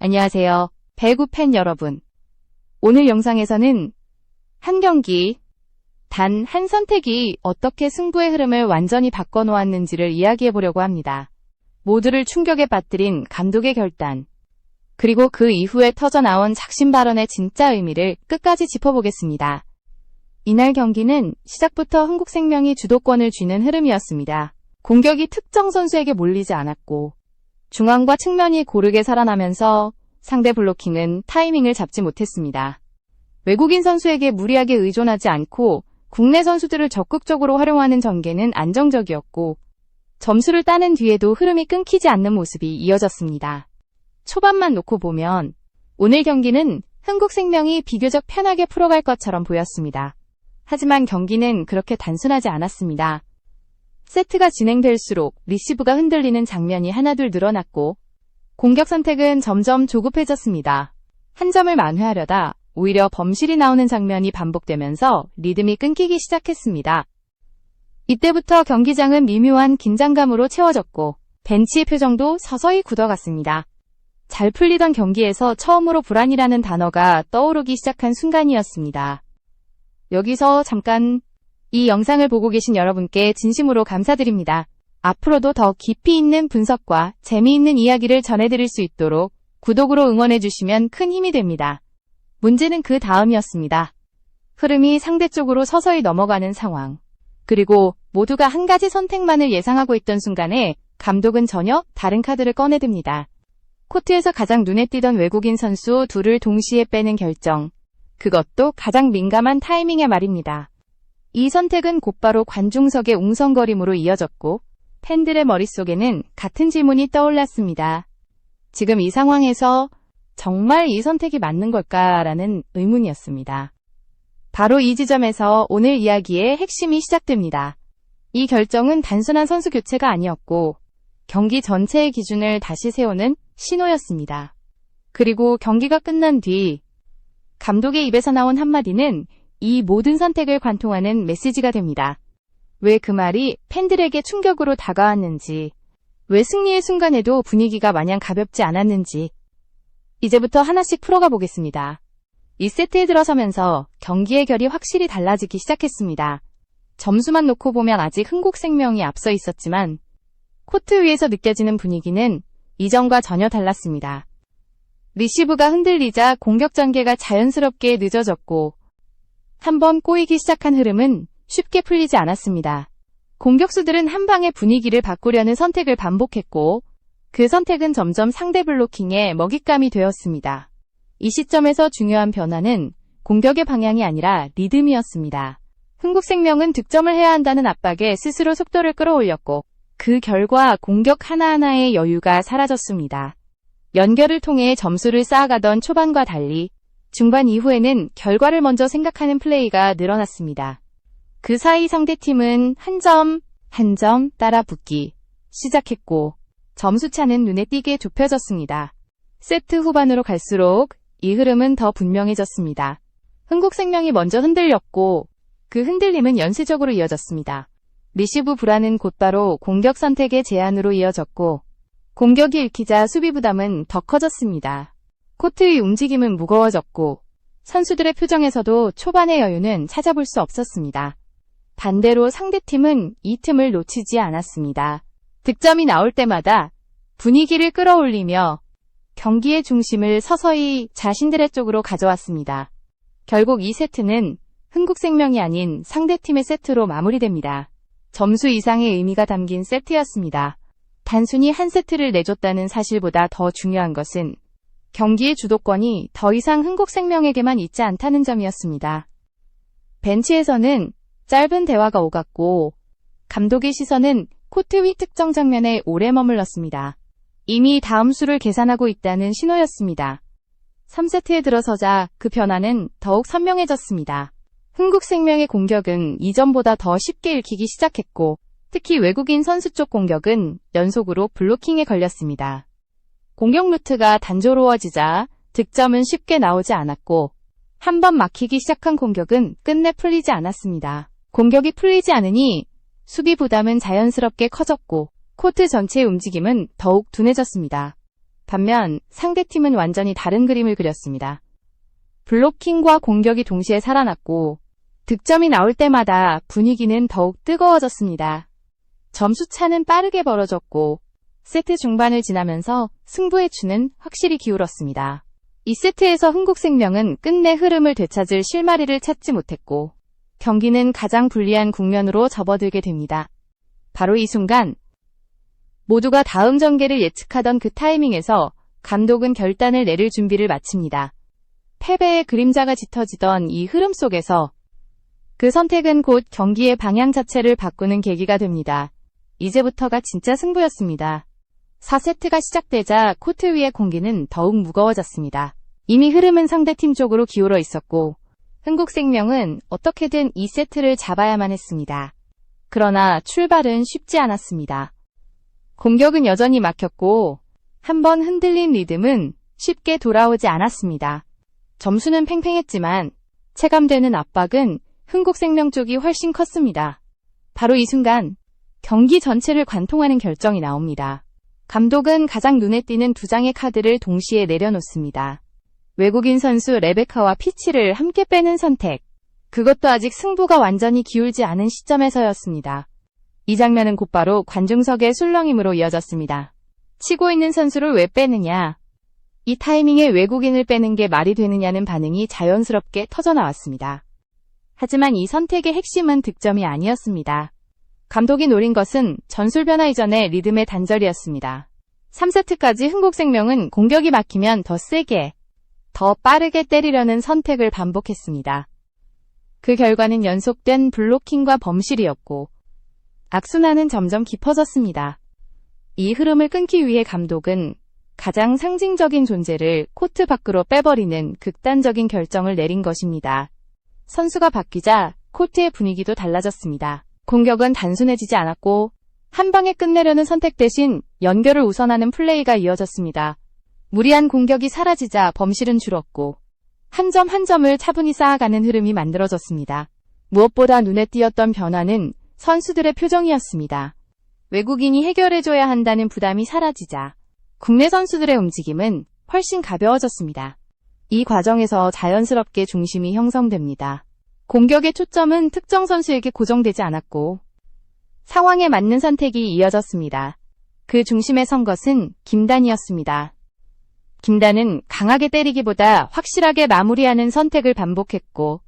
안녕하세요. 배구 팬 여러분. 오늘 영상에서는 한 경기, 단 한 선택이 어떻게 승부의 흐름을 완전히 바꿔놓았는지를 이야기해보려고 합니다. 모두를 충격에 빠뜨린 감독의 결단, 그리고 그 이후에 터져나온 작심 발언의 진짜 의미를 끝까지 짚어보겠습니다. 이날 경기는 시작부터 흥국생명이 주도권을 쥐는 흐름이었습니다. 공격이 특정 선수에게 몰리지 않았고 중앙과 측면이 고르게 살아나면서 상대 블로킹은 타이밍을 잡지 못했습니다. 외국인 선수에게 무리하게 의존하지 않고 국내 선수들을 적극적으로 활용하는 전개는 안정적이었고 점수를 따는 뒤에도 흐름이 끊기지 않는 모습이 이어졌습니다. 초반만 놓고 보면 오늘 경기는 흥국생명이 비교적 편하게 풀어갈 것처럼 보였습니다. 하지만 경기는 그렇게 단순하지 않았습니다. 세트가 진행될수록 리시브가 흔들리는 장면이 하나둘 늘어났고 공격 선택은 점점 조급해졌습니다. 한 점을 만회하려다 오히려 범실이 나오는 장면이 반복되면서 리듬이 끊기기 시작했습니다. 이때부터 경기장은 미묘한 긴장감으로 채워졌고 벤치의 표정도 서서히 굳어갔습니다. 잘 풀리던 경기에서 처음으로 불안이라는 단어가 떠오르기 시작한 순간이었습니다. 여기서 잠깐 이 영상을 보고 계신 여러분께 진심으로 감사드립니다. 앞으로도 더 깊이 있는 분석과 재미있는 이야기를 전해드릴 수 있도록 구독으로 응원해주시면 큰 힘이 됩니다. 문제는 그 다음이었습니다. 흐름이 상대 쪽으로 서서히 넘어가는 상황. 그리고 모두가 한 가지 선택만을 예상하고 있던 순간에 감독은 전혀 다른 카드를 꺼내듭니다. 코트에서 가장 눈에 띄던 외국인 선수 둘을 동시에 빼는 결정. 그것도 가장 민감한 타이밍에 말입니다. 이 선택은 곧바로 관중석의 웅성거림으로 이어졌고 팬들의 머릿속에는 같은 질문이 떠올랐습니다. 지금 이 상황에서 정말 이 선택이 맞는 걸까라는 의문이었습니다. 바로 이 지점에서 오늘 이야기의 핵심이 시작됩니다. 이 결정은 단순한 선수 교체가 아니었고 경기 전체의 기준을 다시 세우는 신호였습니다. 그리고 경기가 끝난 뒤 감독의 입에서 나온 한마디는 이 모든 선택을 관통하는 메시지가 됩니다. 왜 그 말이 팬들에게 충격으로 다가왔는지, 왜 승리의 순간에도 분위기가 마냥 가볍지 않았는지 이제부터 하나씩 풀어가 보겠습니다. 2세트에 들어서면서 경기의 결이 확실히 달라지기 시작했습니다. 점수만 놓고 보면 아직 흥국생명이 앞서 있었지만 코트 위에서 느껴지는 분위기는 이전과 전혀 달랐습니다. 리시브가 흔들리자 공격 전개가 자연스럽게 늦어졌고 한번 꼬이기 시작한 흐름은 쉽게 풀리지 않았습니다. 공격수들은 한 방에 분위기를 바꾸려는 선택을 반복했고 그 선택은 점점 상대 블로킹에 먹잇감이 되었습니다. 이 시점에서 중요한 변화는 공격의 방향이 아니라 리듬이었습니다. 흥국생명은 득점을 해야 한다는 압박에 스스로 속도를 끌어올렸고 그 결과 공격 하나하나의 여유가 사라졌습니다. 연결을 통해 점수를 쌓아가던 초반과 달리 중반 이후에는 결과를 먼저 생각하는 플레이가 늘어났습니다. 그 사이 상대팀은 한 점 따라 붙기 시작했고 점수차는 눈에 띄게 좁혀졌습니다. 세트 후반으로 갈수록 이 흐름은 더 분명해졌습니다. 흥국생명이 먼저 흔들렸고 그 흔들림은 연쇄적으로 이어졌습니다. 리시브 불안은 곧바로 공격 선택의 제한으로 이어졌고 공격이 읽히자 수비 부담은 더 커졌습니다. 코트의 움직임은 무거워졌고 선수들의 표정에서도 초반의 여유는 찾아볼 수 없었습니다. 반대로 상대팀은 이 틈을 놓치지 않았습니다. 득점이 나올 때마다 분위기를 끌어올리며 경기의 중심을 서서히 자신들의 쪽으로 가져왔습니다. 결국 이 세트는 흥국생명이 아닌 상대팀의 세트로 마무리됩니다. 점수 이상의 의미가 담긴 세트였습니다. 단순히 한 세트를 내줬다는 사실보다 더 중요한 것은 경기의 주도권이 더 이상 흥국생명에게만 있지 않다는 점이었습니다. 벤치에서는 짧은 대화가 오갔고 감독의 시선은 코트 위 특정 장면에 오래 머물렀습니다. 이미 다음 수를 계산하고 있다는 신호였습니다. 3세트에 들어서자 그 변화는 더욱 선명해졌습니다. 흥국생명의 공격은 이전보다 더 쉽게 읽히기 시작했고 특히 외국인 선수 쪽 공격은 연속으로 블로킹에 걸렸습니다. 공격 루트가 단조로워지자 득점은 쉽게 나오지 않았고 한 번 막히기 시작한 공격은 끝내 풀리지 않았습니다. 공격이 풀리지 않으니 수비 부담은 자연스럽게 커졌고 코트 전체의 움직임은 더욱 둔해졌습니다. 반면 상대팀은 완전히 다른 그림을 그렸습니다. 블로킹과 공격이 동시에 살아났고 득점이 나올 때마다 분위기는 더욱 뜨거워졌습니다. 점수차는 빠르게 벌어졌고 세트 중반을 지나면서 승부의 추는 확실히 기울었습니다. 2세트에서 흥국생명은 끝내 흐름을 되찾을 실마리를 찾지 못했고 경기는 가장 불리한 국면으로 접어들게 됩니다. 바로 이 순간 모두가 다음 전개를 예측하던 그 타이밍에서 감독은 결단을 내릴 준비를 마칩니다. 패배의 그림자가 짙어지던 이 흐름 속에서 그 선택은 곧 경기의 방향 자체를 바꾸는 계기가 됩니다. 이제부터가 진짜 승부였습니다. 4세트가 시작되자 코트 위의 공기는 더욱 무거워졌습니다. 이미 흐름은 상대팀 쪽으로 기울어 있었고 흥국생명은 어떻게든 2세트를 잡아야만 했습니다. 그러나 출발은 쉽지 않았습니다. 공격은 여전히 막혔고 한번 흔들린 리듬은 쉽게 돌아오지 않았습니다. 점수는 팽팽했지만 체감되는 압박은 흥국생명 쪽이 훨씬 컸습니다. 바로 이 순간 경기 전체를 관통하는 결정이 나옵니다. 감독은 가장 눈에 띄는 두 장의 카드를 동시에 내려놓습니다. 외국인 선수 레베카와 피치를 함께 빼는 선택. 그것도 아직 승부가 완전히 기울지 않은 시점에서였습니다. 이 장면은 곧바로 관중석의 술렁임으로 이어졌습니다. 치고 있는 선수를 왜 빼느냐? 이 타이밍에 외국인을 빼는 게 말이 되느냐는 반응이 자연스럽게 터져나왔습니다. 하지만 이 선택의 핵심은 득점이 아니었습니다. 감독이 노린 것은 전술 변화 이전의 리듬의 단절이었습니다. 3세트까지 흥국생명은 공격이 막히면 더 세게, 더 빠르게 때리려는 선택을 반복했습니다. 그 결과는 연속된 블로킹과 범실이었고 악순환은 점점 깊어졌습니다. 이 흐름을 끊기 위해 감독은 가장 상징적인 존재를 코트 밖으로 빼버리는 극단적인 결정을 내린 것입니다. 선수가 바뀌자 코트의 분위기도 달라졌습니다. 공격은 단순해지지 않았고 한 방에 끝내려는 선택 대신 연결을 우선하는 플레이가 이어졌습니다. 무리한 공격이 사라지자 범실은 줄었고 한 점 한 점을 차분히 쌓아가는 흐름이 만들어졌습니다. 무엇보다 눈에 띄었던 변화는 선수들의 표정이었습니다. 외국인이 해결해줘야 한다는 부담이 사라지자 국내 선수들의 움직임은 훨씬 가벼워졌습니다. 이 과정에서 자연스럽게 중심이 형성됩니다. 공격의 초점은 특정 선수에게 고정되지 않았고 상황에 맞는 선택이 이어졌습니다. 그 중심에 선 것은 김단이었습니다. 김단은 강하게 때리기보다 확실하게 마무리하는 선택을 반복했고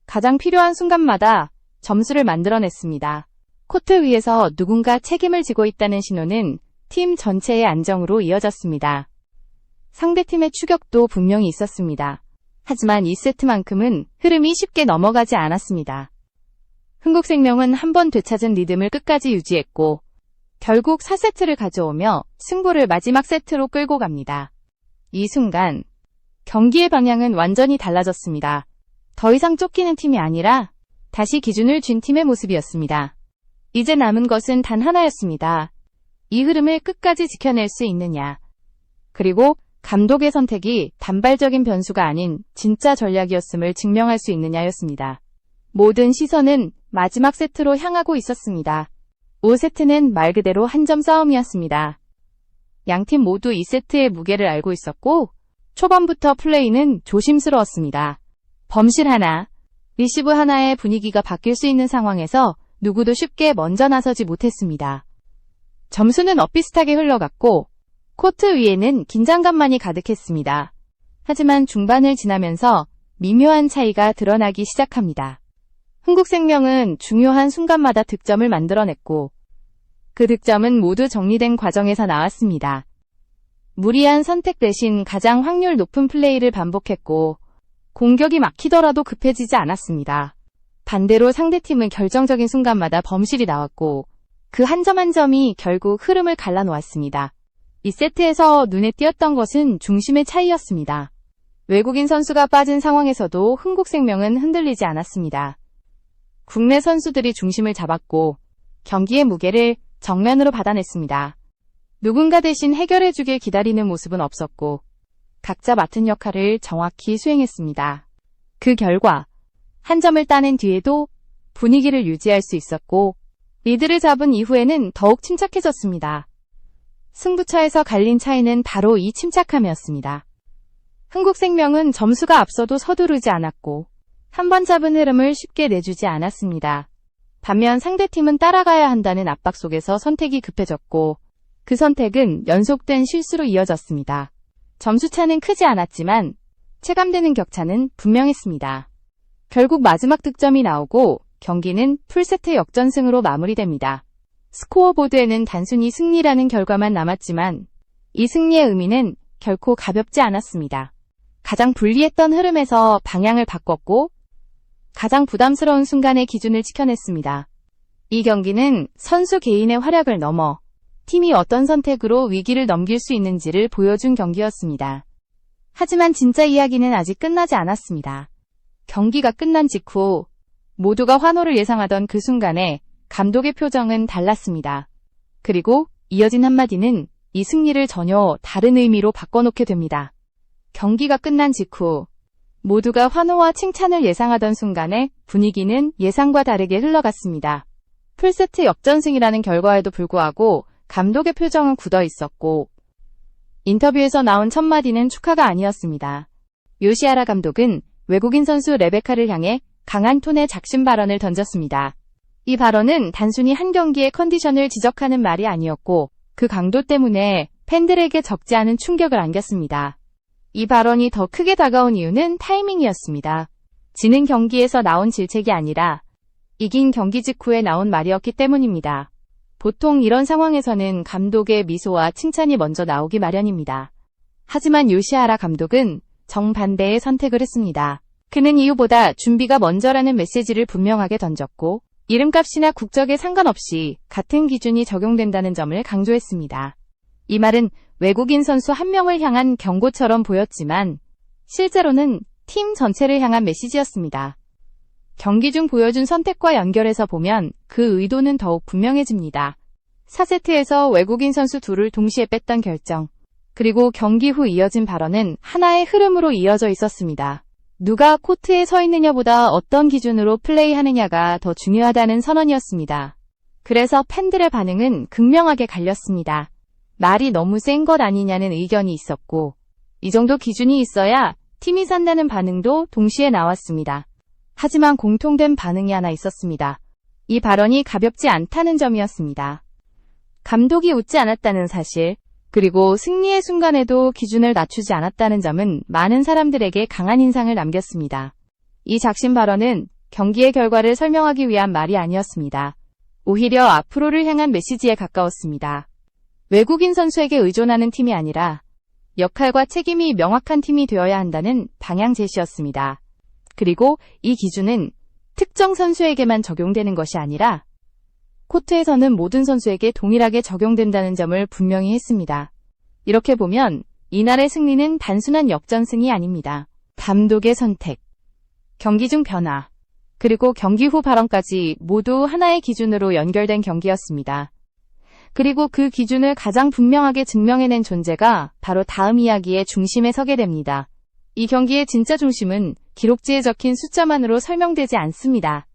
가장 필요한 순간마다 점수를 만들어냈습니다. 코트 위에서 누군가 책임을 지고 있다는 신호는 팀 전체의 안정으로 이어졌습니다. 상대팀의 추격도 분명히 있었습니다. 하지만 2세트만큼은 흐름이 쉽게 넘어가지 않았습니다. 흥국생명은 한 번 되찾은 리듬을 끝까지 유지했고 결국 4세트를 가져오며 승부를 마지막 세트로 끌고 갑니다. 이 순간 경기의 방향은 완전히 달라졌습니다. 더 이상 쫓기는 팀이 아니라 다시 기준을 쥔 팀의 모습이었습니다. 이제 남은 것은 단 하나였습니다. 이 흐름을 끝까지 지켜낼 수 있느냐. 그리고 감독의 선택이 단발적인 변수가 아닌 진짜 전략이었음을 증명할 수 있느냐였습니다. 모든 시선은 마지막 세트로 향하고 있었습니다. 5세트는 말 그대로 한 점 싸움이었습니다. 양팀 모두 2세트의 무게를 알고 있었고 초반부터 플레이는 조심스러웠습니다. 범실 하나, 리시브 하나의 분위기가 바뀔 수 있는 상황에서 누구도 쉽게 먼저 나서지 못했습니다. 점수는 엇비슷하게 흘러갔고 코트 위에는 긴장감만이 가득했습니다. 하지만 중반을 지나면서 미묘한 차이가 드러나기 시작합니다. 흥국생명은 중요한 순간마다 득점을 만들어냈고 그 득점은 모두 정리된 과정에서 나왔습니다. 무리한 선택 대신 가장 확률 높은 플레이를 반복했고 공격이 막히더라도 급해지지 않았습니다. 반대로 상대팀은 결정적인 순간마다 범실이 나왔고 그 한 점 한 점이 결국 흐름을 갈라놓았습니다. 이 세트에서 눈에 띄었던 것은 중심의 차이였습니다. 외국인 선수가 빠진 상황에서도 흥국생명은 흔들리지 않았습니다. 국내 선수들이 중심을 잡았고 경기의 무게를 정면으로 받아냈습니다. 누군가 대신 해결해주길 기다리는 모습은 없었고 각자 맡은 역할을 정확히 수행했습니다. 그 결과 한 점을 따낸 뒤에도 분위기를 유지할 수 있었고 리드를 잡은 이후에는 더욱 침착해졌습니다. 승부처에서 갈린 차이는 바로 이 침착함이었습니다. 흥국생명은 점수가 앞서도 서두르지 않았고 한 번 잡은 흐름을 쉽게 내주지 않았습니다. 반면 상대팀은 따라가야 한다는 압박 속에서 선택이 급해졌고 그 선택은 연속된 실수로 이어졌습니다. 점수차는 크지 않았지만 체감되는 격차는 분명했습니다. 결국 마지막 득점이 나오고 경기는 풀세트 역전승으로 마무리됩니다. 스코어보드에는 단순히 승리라는 결과만 남았지만 이 승리의 의미는 결코 가볍지 않았습니다. 가장 불리했던 흐름에서 방향을 바꿨고 가장 부담스러운 순간의 기준을 지켜냈습니다. 이 경기는 선수 개인의 활약을 넘어 팀이 어떤 선택으로 위기를 넘길 수 있는지를 보여준 경기였습니다. 하지만 진짜 이야기는 아직 끝나지 않았습니다. 경기가 끝난 직후 모두가 환호를 예상하던 그 순간에 감독의 표정은 달랐습니다. 그리고 이어진 한마디는 이 승리를 전혀 다른 의미로 바꿔놓게 됩니다. 경기가 끝난 직후 모두가 환호와 칭찬을 예상하던 순간에 분위기는 예상과 다르게 흘러갔습니다. 풀세트 역전승이라는 결과에도 불구하고 감독의 표정은 굳어 있었고 인터뷰에서 나온 첫 마디는 축하가 아니었습니다. 요시하라 감독은 외국인 선수 레베카를 향해 강한 톤의 작심 발언을 던졌습니다. 이 발언은 단순히 한 경기의 컨디션을 지적하는 말이 아니었고 그 강도 때문에 팬들에게 적지 않은 충격을 안겼습니다. 이 발언이 더 크게 다가온 이유는 타이밍이었습니다. 지는 경기에서 나온 질책이 아니라 이긴 경기 직후에 나온 말이었기 때문입니다. 보통 이런 상황에서는 감독의 미소와 칭찬이 먼저 나오기 마련입니다. 하지만 요시하라 감독은 정반대의 선택을 했습니다. 그는 이유보다 준비가 먼저라는 메시지를 분명하게 던졌고 이름값이나 국적에 상관없이 같은 기준이 적용된다는 점을 강조했습니다. 이 말은 외국인 선수 한 명을 향한 경고처럼 보였지만 실제로는 팀 전체를 향한 메시지였습니다. 경기 중 보여준 선택과 연결해서 보면 그 의도는 더욱 분명해집니다. 4세트에서 외국인 선수 둘을 동시에 뺐던 결정, 그리고 경기 후 이어진 발언은 하나의 흐름으로 이어져 있었습니다. 누가 코트에 서 있느냐보다 어떤 기준으로 플레이하느냐가 더 중요하다는 선언이었습니다. 그래서 팬들의 반응은 극명하게 갈렸습니다. 말이 너무 센 것 아니냐는 의견이 있었고 이 정도 기준이 있어야 팀이 산다는 반응도 동시에 나왔습니다. 하지만 공통된 반응이 하나 있었습니다. 이 발언이 가볍지 않다는 점이었습니다. 감독이 웃지 않았다는 사실, 그리고 승리의 순간에도 기준을 낮추지 않았다는 점은 많은 사람들에게 강한 인상을 남겼습니다. 이 작심 발언은 경기의 결과를 설명하기 위한 말이 아니었습니다. 오히려 앞으로를 향한 메시지에 가까웠습니다. 외국인 선수에게 의존하는 팀이 아니라 역할과 책임이 명확한 팀이 되어야 한다는 방향 제시였습니다. 그리고 이 기준은 특정 선수에게만 적용되는 것이 아니라 코트에서는 모든 선수에게 동일하게 적용된다는 점을 분명히 했습니다. 이렇게 보면 이날의 승리는 단순한 역전승이 아닙니다. 감독의 선택, 경기 중 변화, 그리고 경기 후 발언까지 모두 하나의 기준으로 연결된 경기였습니다. 그리고 그 기준을 가장 분명하게 증명해낸 존재가 바로 다음 이야기의 중심에 서게 됩니다. 이 경기의 진짜 중심은 기록지에 적힌 숫자만으로 설명되지 않습니다.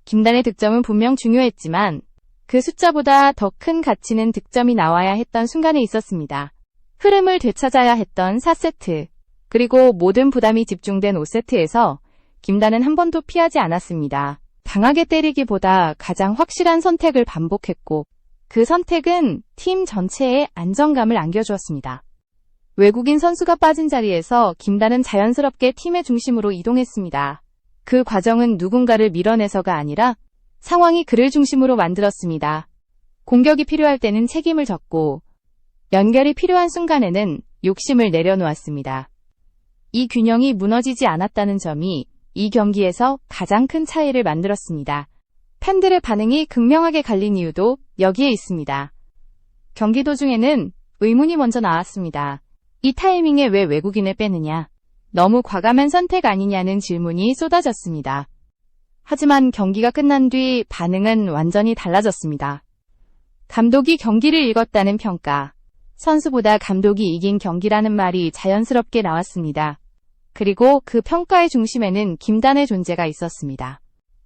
김단의 득점은 분명 중요했지만 그 숫자보다 더 큰 가치는 득점이 나와야 했던 순간에 있었습니다. 흐름을 되찾아야 했던 4세트, 그리고 모든 부담이 집중된 5세트에서 김단은 한 번도 피하지 않았습니다. 강하게 때리기보다 가장 확실한 선택을 반복했고 그 선택은 팀 전체에 안정감을 안겨주었습니다. 외국인 선수가 빠진 자리에서 김단은 자연스럽게 팀의 중심으로 이동했습니다. 그 과정은 누군가를 밀어내서가 아니라 상황이 그를 중심으로 만들었습니다. 공격이 필요할 때는 책임을 졌고 연결이 필요한 순간에는 욕심을 내려놓았습니다. 이 균형이 무너지지 않았다는 점이 이 경기에서 가장 큰 차이를 만들었습니다. 팬들의 반응이 극명하게 갈린 이유도 여기에 있습니다. 경기 도중에는 의문이 먼저 나왔습니다. 이 타이밍에 왜 외국인을 빼느냐? 너무 과감한 선택 아니냐는 질문이 쏟아졌습니다. 하지만 경기가 끝난 뒤 반응은 완전히 달라졌습니다. 감독이 경기를 읽었다는 평가, 선수보다 감독이 이긴 경기라는 말이 자연스럽게 나왔습니다. 그리고 그 평가의 중심에는 김단의 존재가 있었습니다.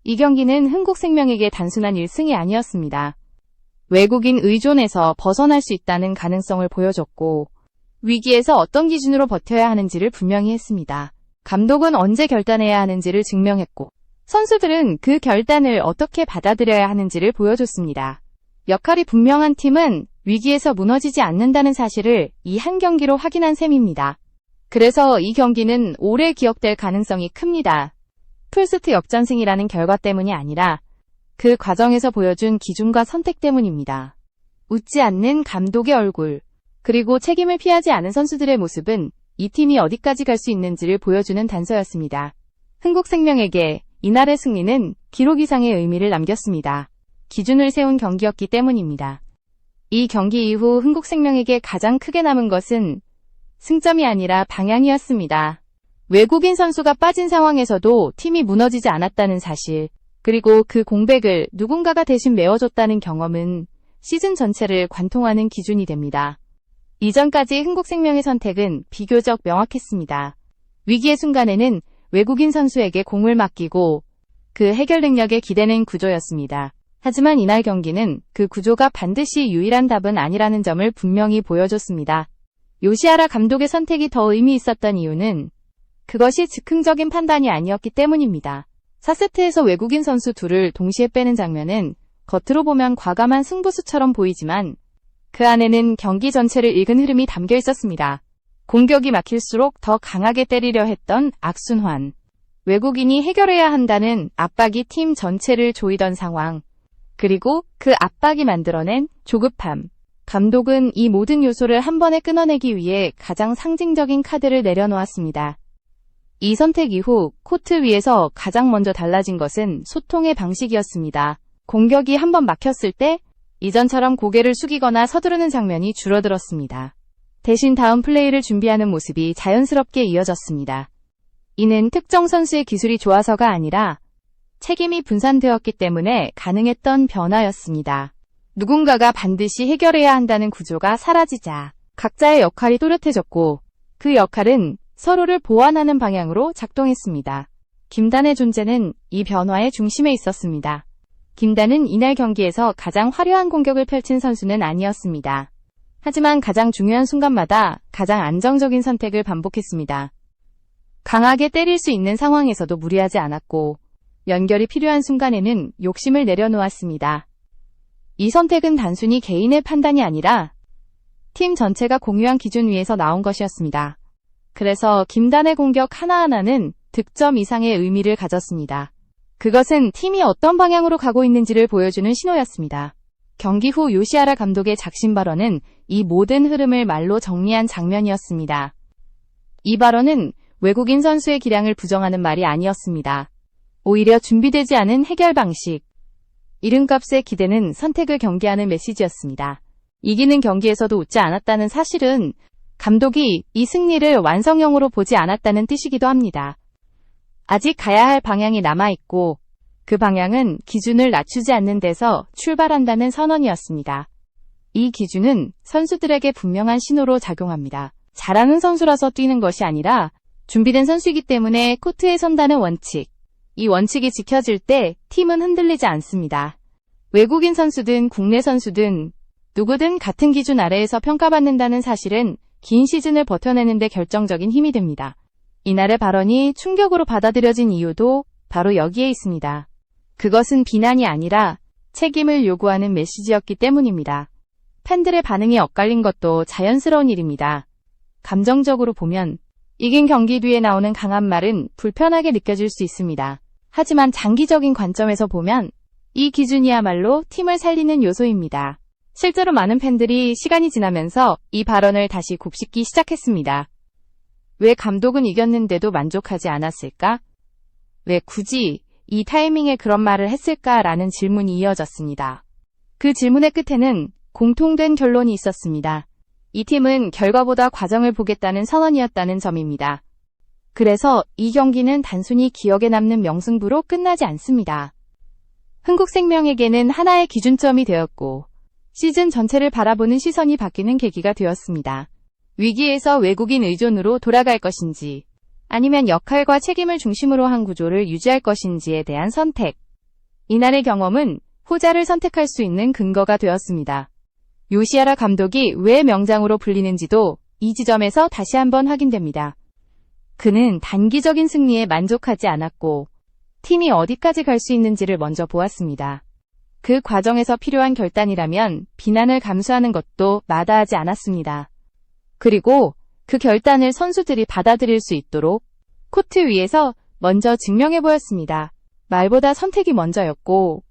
이 경기는 흥국생명에게 단순한 1승이 아니었습니다. 외국인 의존에서 벗어날 수 있다는 가능성을 보여줬고, 위기에서 어떤 기준으로 버텨야 하는지를 분명히 했습니다. 감독은 언제 결단해야 하는지를 증명했고, 선수들은 그 결단을 어떻게 받아들여야 하는지를 보여줬습니다. 역할이 분명한 팀은 위기에서 무너지지 않는다는 사실을 이 한 경기로 확인한 셈입니다. 그래서 이 경기는 오래 기억될 가능성이 큽니다. 풀스트 역전승이라는 결과 때문이 아니라 그 과정에서 보여준 기준과 선택 때문입니다. 웃지 않는 감독의 얼굴, 그리고 책임을 피하지 않은 선수들의 모습은 이 팀이 어디까지 갈 수 있는지를 보여주는 단서였습니다. 흥국생명에게 이날의 승리는 기록 이상의 의미를 남겼습니다. 기준을 세운 경기였기 때문입니다. 이 경기 이후 흥국생명에게 가장 크게 남은 것은 승점이 아니라 방향이었습니다. 외국인 선수가 빠진 상황에서도 팀이 무너지지 않았다는 사실, 그리고 그 공백을 누군가가 대신 메워줬다는 경험은 시즌 전체를 관통하는 기준이 됩니다. 이전까지 흥국생명의 선택은 비교적 명확했습니다. 위기의 순간에는 외국인 선수에게 공을 맡기고 그 해결 능력에 기대는 구조였습니다. 하지만 이날 경기는 그 구조가 반드시 유일한 답은 아니라는 점을 분명히 보여줬습니다. 요시하라 감독의 선택이 더 의미 있었던 이유는 그것이 즉흥적인 판단이 아니었기 때문입니다. 4세트에서 외국인 선수 둘을 동시에 빼는 장면은 겉으로 보면 과감한 승부수처럼 보이지만 그 안에는 경기 전체를 읽은 흐름이 담겨 있었습니다. 공격이 막힐수록 더 강하게 때리려 했던 악순환. 외국인이 해결해야 한다는 압박이 팀 전체를 조이던 상황. 그리고 그 압박이 만들어낸 조급함. 감독은 이 모든 요소를 한 번에 끊어내기 위해 가장 상징적인 카드를 내려놓았습니다. 이 선택 이후 코트 위에서 가장 먼저 달라진 것은 소통의 방식이었습니다. 공격이 한 번 막혔을 때 이전처럼 고개를 숙이거나 서두르는 장면이 줄어들었습니다. 대신 다음 플레이를 준비하는 모습이 자연스럽게 이어졌습니다. 이는 특정 선수의 기술이 좋아서가 아니라 책임이 분산되었기 때문에 가능했던 변화였습니다. 누군가가 반드시 해결해야 한다는 구조가 사라지자 각자의 역할이 또렷해졌고 그 역할은 서로를 보완하는 방향으로 작동했습니다. 김단의 존재는 이 변화의 중심에 있었습니다. 김단은 이날 경기에서 가장 화려한 공격을 펼친 선수는 아니었습니다. 하지만 가장 중요한 순간마다 가장 안정적인 선택을 반복했습니다. 강하게 때릴 수 있는 상황에서도 무리하지 않았고 연결이 필요한 순간에는 욕심을 내려놓았습니다. 이 선택은 단순히 개인의 판단이 아니라 팀 전체가 공유한 기준 위에서 나온 것이었습니다. 그래서 김단의 공격 하나하나는 득점 이상의 의미를 가졌습니다. 그것은 팀이 어떤 방향으로 가고 있는지를 보여주는 신호였습니다. 경기 후 요시하라 감독의 작심 발언은 이 모든 흐름을 말로 정리한 장면이었습니다. 이 발언은 외국인 선수의 기량을 부정하는 말이 아니었습니다. 오히려 준비되지 않은 해결 방식, 이름값의 기대는 선택을 경계하는 메시지였습니다. 이기는 경기에서도 웃지 않았다는 사실은 감독이 이 승리를 완성형으로 보지 않았다는 뜻이기도 합니다. 아직 가야 할 방향이 남아있고 그 방향은 기준을 낮추지 않는 데서 출발한다는 선언이었습니다. 이 기준은 선수들에게 분명한 신호로 작용합니다. 잘하는 선수라서 뛰는 것이 아니라 준비된 선수이기 때문에 코트에 선다는 원칙. 이 원칙이 지켜질 때 팀은 흔들리지 않습니다. 외국인 선수든 국내 선수든 누구든 같은 기준 아래에서 평가받는다는 사실은 긴 시즌을 버텨내는 데 결정적인 힘이 됩니다. 이날의 발언이 충격으로 받아들여진 이유도 바로 여기에 있습니다. 그것은 비난이 아니라 책임을 요구하는 메시지였기 때문입니다. 팬들의 반응이 엇갈린 것도 자연스러운 일입니다. 감정적으로 보면 이긴 경기 뒤에 나오는 강한 말은 불편하게 느껴질 수 있습니다. 하지만 장기적인 관점에서 보면 이 기준이야말로 팀을 살리는 요소입니다. 실제로 많은 팬들이 시간이 지나면서 이 발언을 다시 곱씹기 시작했습니다. 왜 감독은 이겼는데도 만족하지 않았을까? 왜 굳이 이 타이밍에 그런 말을 했을까라는 질문이 이어졌습니다. 그 질문의 끝에는 공통된 결론이 있었습니다. 이 팀은 결과보다 과정을 보겠다는 선언이었다는 점입니다. 그래서 이 경기는 단순히 기억에 남는 명승부로 끝나지 않습니다. 흥국생명에게는 하나의 기준점이 되었고 시즌 전체를 바라보는 시선이 바뀌는 계기가 되었습니다. 위기에서 외국인 의존으로 돌아갈 것인지 아니면 역할과 책임을 중심으로 한 구조를 유지할 것인지에 대한 선택. 이날의 경험은 후자를 선택할 수 있는 근거가 되었습니다. 요시하라 감독이 왜 명장으로 불리는지도 이 지점에서 다시 한번 확인됩니다. 그는 단기적인 승리에 만족하지 않았고 팀이 어디까지 갈 수 있는지를 먼저 보았습니다. 그 과정에서 필요한 결단이라면 비난을 감수하는 것도 마다하지 않았습니다. 그리고 그 결단을 선수들이 받아들일 수 있도록 코트 위에서 먼저 증명해 보였습니다. 말보다 선택이 먼저였고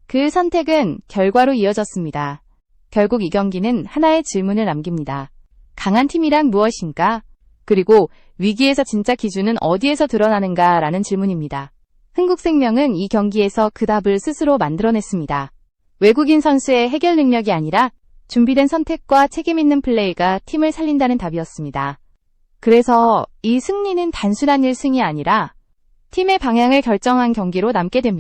그 선택은 결과로 이어졌습니다. 결국 이 경기는 하나의 질문을 남깁니다. 강한 팀이란 무엇인가? 그리고 위기에서 진짜 기준은 어디에서 드러나는가? 라는 질문입니다. 흥국생명은 이 경기에서 그 답을 스스로 만들어냈습니다. 외국인 선수의 해결 능력이 아니라 준비된 선택과 책임 있는 플레이가 팀을 살린다는 답이었습니다. 그래서 이 승리는 단순한 1승이 아니라 팀의 방향을 결정한 경기로 남게 됩니다.